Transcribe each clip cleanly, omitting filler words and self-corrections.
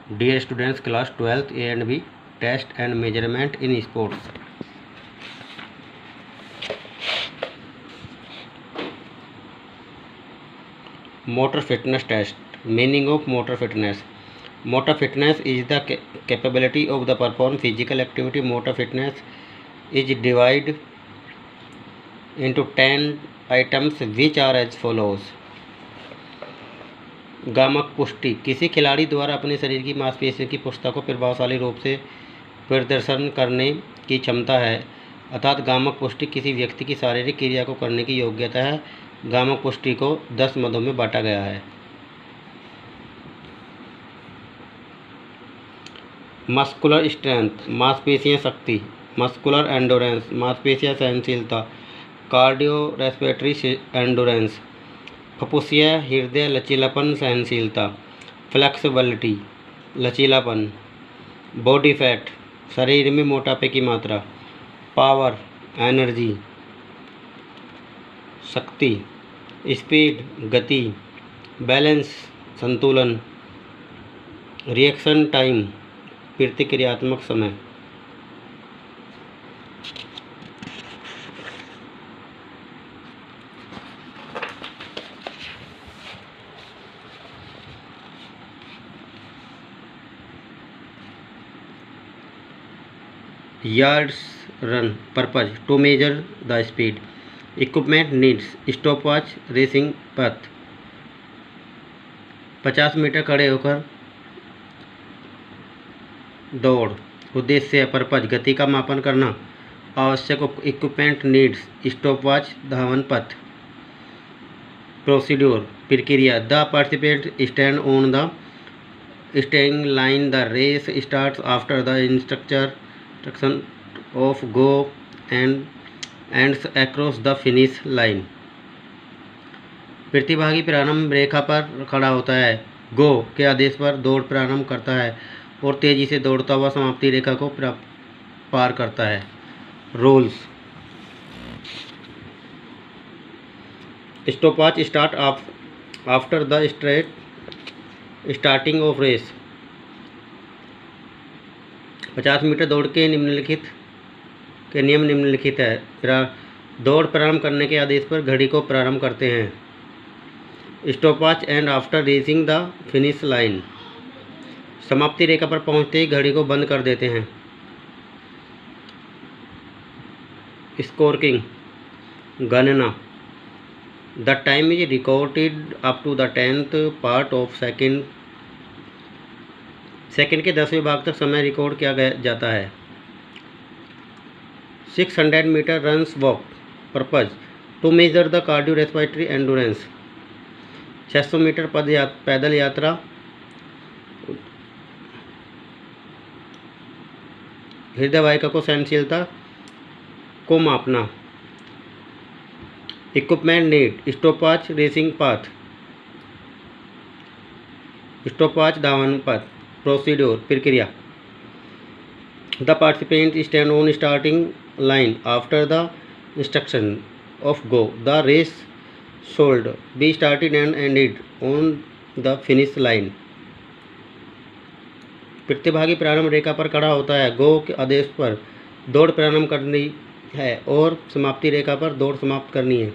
Dear students, class 12th A and B, test and measurement in sports. Motor fitness test. Meaning of motor fitness. Motor fitness is the capability of the perform physical activity. Motor fitness is divided into 10 items which are as follows. गामक पुष्टि, किसी खिलाड़ी द्वारा अपने शरीर की मांसपेशियों की पुष्टता को प्रभावशाली रूप से प्रदर्शन करने की क्षमता है, अर्थात गामक पुष्टि किसी व्यक्ति की शारीरिक क्रिया को करने की योग्यता है। गामक पुष्टि को 10 मदों में बांटा गया है। मस्कुलर स्ट्रेंथ, मांसपेशियां शक्ति। मस्कुलर एंडोरेंस, मांसपेशियां सहनशीलता। कार्डियो रेस्पिरेटरी एंडोरेंस, फुफ्फुसिया हृदय लचीलापन सहनशीलता। फ्लेक्सिबिलिटी, लचीलापन। बॉडी फैट, शरीर में मोटापे की मात्रा। पावर, एनर्जी, शक्ति। स्पीड, गति। बैलेंस, संतुलन। रिएक्शन टाइम, प्रतिक्रियात्मक समय। Yards run purpose to measure the speed. Equipment needs stopwatch racing path. 50 metre खड़े होकर दौड़। उद्देश्य पर्पज, गति का मापन करना। आवश्यक इक्विपमेंट नीड्स स्टॉपवॉच धावन पथ। प्रोसीड्योर, प्रक्रिया। The participant stand on the staying line. The race starts after the instruction of go and ends across the finish line. प्रतिभागी प्रारंभ रेखा पर खड़ा होता है, गो के आदेश पर दौड़ प्रारंभ करता है और तेजी से दौड़ता हुआ समाप्ति रेखा को पार करता है। Rules. Stopwatch start after the starting of race. 50 meter दौड़ के नियम निम्नलिखित है। दौड़ प्रारंभ करने के आदेश पर घड़ी को प्रारंभ करते हैं। Stopwatch and after reaching the finish line. समाप्ति रेखा पर पहुंचते ही घड़ी को बंद कर देते हैं। स्कोरिंग, गणना। The time is recorded up to the 10th part of second के 10वें भाग तक समय रिकॉर्ड किया जाता है। 600 meter runs walk purpose to measure the cardio respiratory endurance. 600 मीटर पैदल यात्रा हृदय वाहिका को सहनशीलता को मापना। Equipment need stopwatch racing path, stopwatch धावन पथ। प्रोसीड्योर, प्रक्रिया। The participant stand on starting line after the instruction of go. The race should be started and ended on the finish line. प्रतिभागी प्रारंभ रेखा पर खड़ा होता है, गो के आदेश पर दौड़ प्रारंभ करनी है और समाप्ति रेखा पर दौड़ समाप्त करनी है।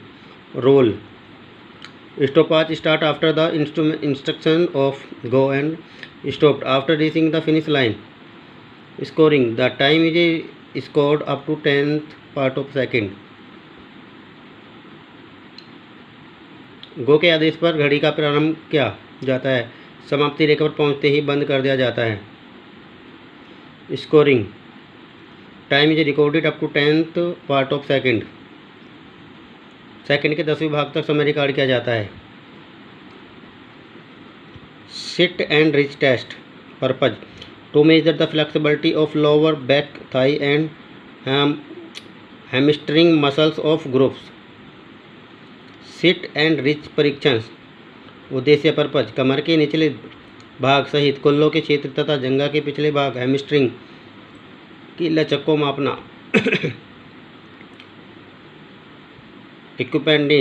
रोल। Stopwatch start after the instruction of go and stopped after reaching the finish line. Scoring, the time is scored up to 10th part of second. Go के आदेश पर घड़ी का प्रारंभ किया जाता है, समाप्ति रेखा पर पहुंचते ही बंद कर दिया जाता है। Scoring, time is recorded up to 10th part of second के 10वें भाग तक समय रिकॉर्ड किया जाता है। Sit and reach test purpose to measure the flexibility of lower back thigh and hamstring muscles of groups. Sit and reach परीक्षण। उद्देश्य पर्पज कमर के निचले भाग सहित कुल्लों के क्षेत्र तथा जंघा के पिछले भाग हैमस्ट्रिंग की लचक को मापना। Equipment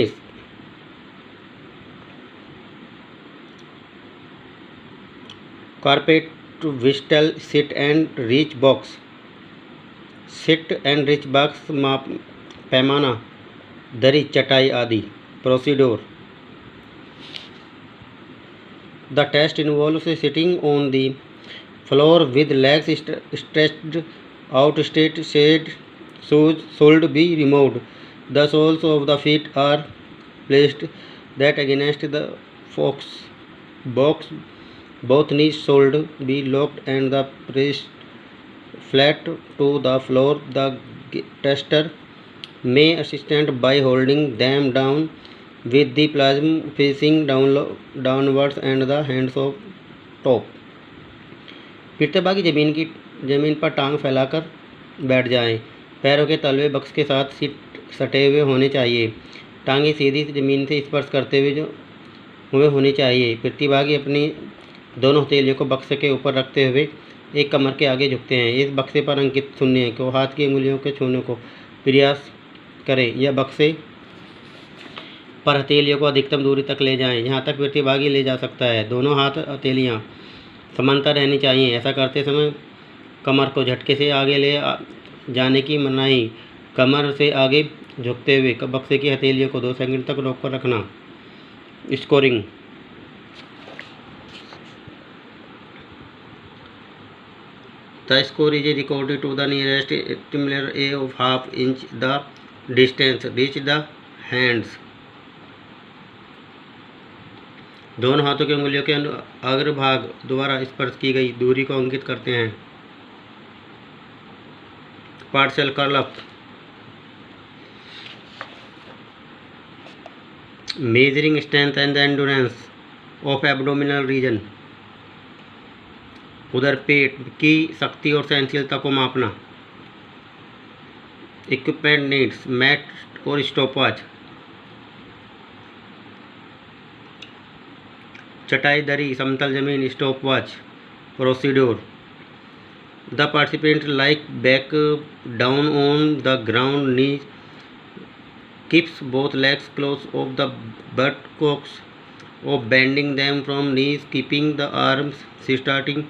carpet whistle sit and reach box, sit and reach box माप पैमाना, दरी चटाई आदि। Procedure. The test involves sitting on the floor with legs stretched out. Straight shoes should be removed. The soles of the feet are placed that against the box. Both knees should be locked and the pressed flat to the floor. The tester may assist by holding them down with the palm facing downwards and the hands of top. प्रतिभागी जमीन पर टांग फैलाकर बैठ जाएं। पैरों के तलवे बक्स के साथ सटे हुए होने चाहिए। टांगें सीधी जमीन से स्पर्श करते हुए होनी चाहिए। प्रतिभागी अपनी दोनों हथेलियों को बक्से के ऊपर रखते हुए एक कमर के आगे झुकते हैं। इस बक्से पर अंकित शून्य को हाथ की अंगुलियों के छूने को प्रयास करें या बक्से पर हथेलियों को अधिकतम दूरी तक ले जाएं, जहां तक प्रतिभागी ले जा सकता है। दोनों हाथ हथेलियां समांतर रहनी चाहिए। ऐसा करते समय कमर को झटके से आगे ले जाने की मनाही। कमर से आगे झुकते हुए बक्से की हथेलियों को 2 सेकंड तक रोककर रखना। Scoring. The score is recorded to the nearest टिमलर a of half inch the distance reach the hands. दोनों हाथों की उंगलियों के अग्रभाग द्वारा स्पर्श की गई दूरी को अंकित करते हैं। Partial curl up. Measuring strength and endurance of abdominal region. उधर पेट की शक्ति और सहनशीलता को मापना। इक्विपमेंट नीड्स मैट और स्टॉपवॉच। चटाई दरी समतल जमीन stopwatch. Procedure. The participant like back down on the ground, knee keeps both legs close of the buttocks of bending them from knees, keeping the arms starting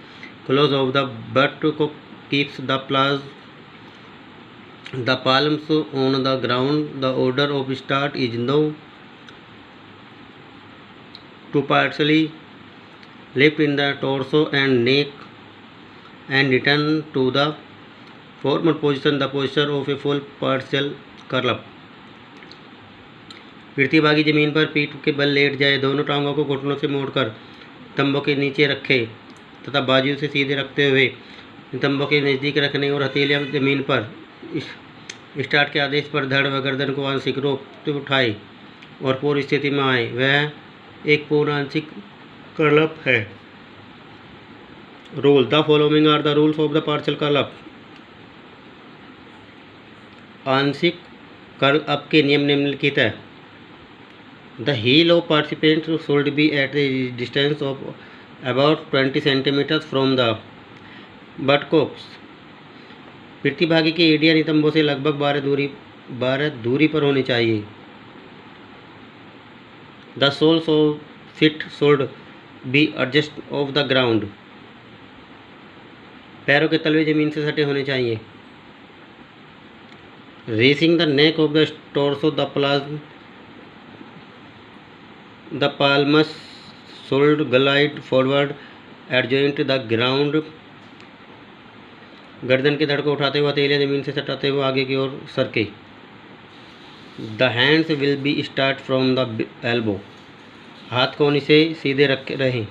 close of the buttock, keeps the palms on the ground. The order of start is now to partially lift in the torso and neck and return to the former position, the posture of a full partial curl up. प्रतिभागी जमीन पर पीठ के बल late जाए। दोनों टांगों को घुटनों से मोड़कर तंबों के नीचे रखें तथा बाजू से सीधे रखते हुए तंबों के नज़दीक रखने और हथेलियां जमीन पर स्टार्ट के आदेश पर धड़ व गर्दन को आंशिक रूप से उठाए और पूर्ण स्थिति में आए। वह एक पूर्ण आंशिक कर्ल अप है। Rule. The following are the rules of the partial curl up. आंशिक कर्ल अप के नियम निम्नलिखित है। The heel of participant should be at a distance of about 20 centimeters from the buttocks. प्रतिभागी की एड़ियां नितंबों से लगभग 12 दूरी पर होनी चाहिए। The soles of feet should be adjust of the ground. पैरों के तलवे जमीन से सटे होने चाहिए। Raising the neck of the torso, the palms should glide forward adjoint the ground. गर्दन के धड़ को उठाते हुए हथेलियां जमीन से सटाते हुए आगे की ओर सरके। The hands will be start from the elbow. हाथ कोहनी से सीधे रखे रहें।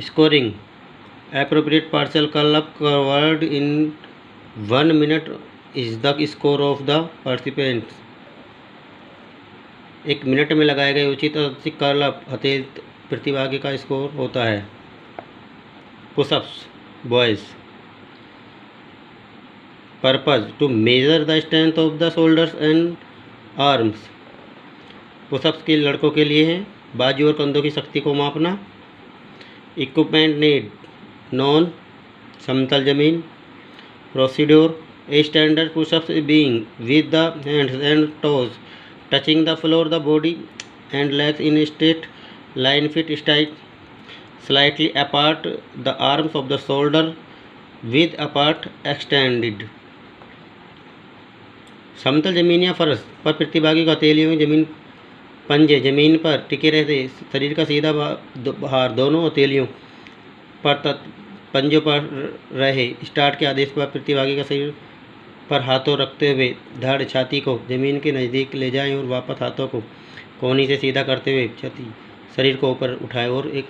Scoring. Appropriate partial curl up covered in 1 minute is the score of the participants. 1 minute में लगाए गए उचित कर्ल अप प्रतिभागी का स्कोर होता है। Push ups boys. Purpose to measure the strength of the shoulders and arms. Push ups के लड़कों के लिए है बाजू और कंधों की शक्ति को मापना। इक्विपमेंट नीड नॉन समतल जमीन। Procedure. A standard pushups being with the hands and toes touching the floor, the body and legs in a straight line, fit tight slightly apart the arms of the shoulder with apart extended. समतल जमीन या फर्श पर प्रतिभागी को हथेलियों जमीन पंजे जमीन पर टिके रहते, शरीर का सीधा भार दोनों हथेलियों पर पंजों पर रहे। स्टार्ट के आदेश पर प्रतिभागी का शरीर पर हाथों रखते हुए धड़ छाती को जमीन के नज़दीक ले जाएं और वापस हाथों को कोहनी से सीधा करते हुए छाती शरीर को ऊपर उठाएं और एक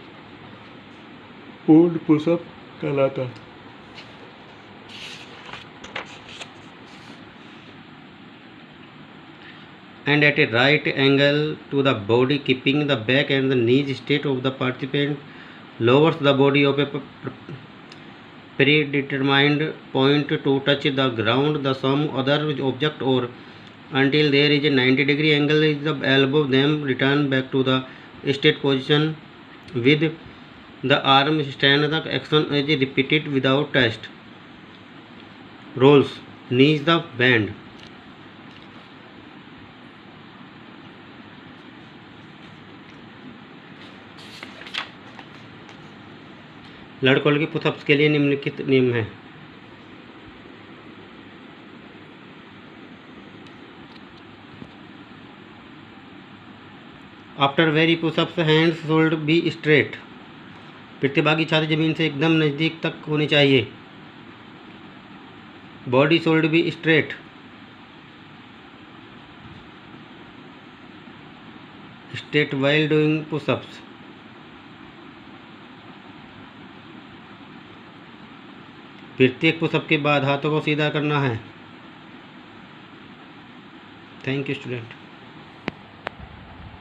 पूर्ण पुशअप कहलाता। And at a right angle to the body, keeping the back and the knees straight of the participant lowers the body of a predetermined point to touch the ground, the some other object, or until there is a 90-degree angle is the elbow. Then return back to the straight position with the arm stand. The action is repeated without test. Rolls, knees the bend. लड़कों के pushups के लिए निम्नलिखित नियम है। After very pushups hands should be straight. प्रतिभागी छाती जमीन से एकदम नज़दीक तक होनी चाहिए। Body should be straight. Straight while doing pushups. प्रत्येक पुशअप के बाद हाथों को सीधा करना है। Thank you student.